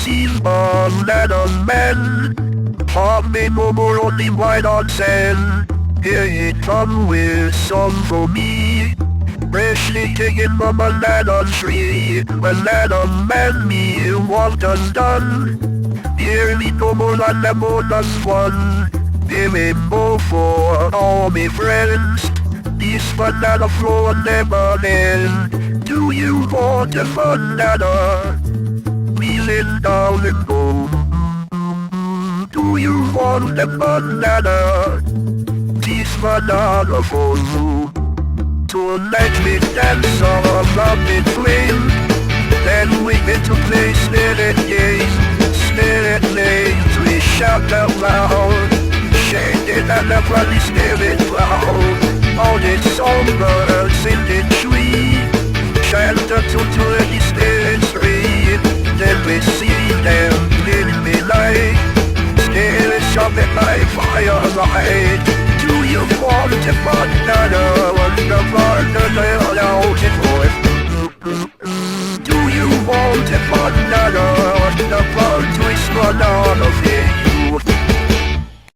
seen banana men. Half me no more only white on sand. Here it come with some for me. Freshly taken from a banana tree. Banana man me walked undone. Here me no more than the bonus one. Remember for all me friends. This banana floor never end. Do you want a banana? Wheeling down the go. Do you want a banana? This banana for you. So let me dance around the flame. Then we get to play spirit games. Spirit names we shout out loud. Shaded and the bloody spirit cloud. All the songbirds in the tree chant to the spirit tree. Then we see them in the light, still shining like firelight. Do you want a banana? And the banana out it for? Do you want a banana?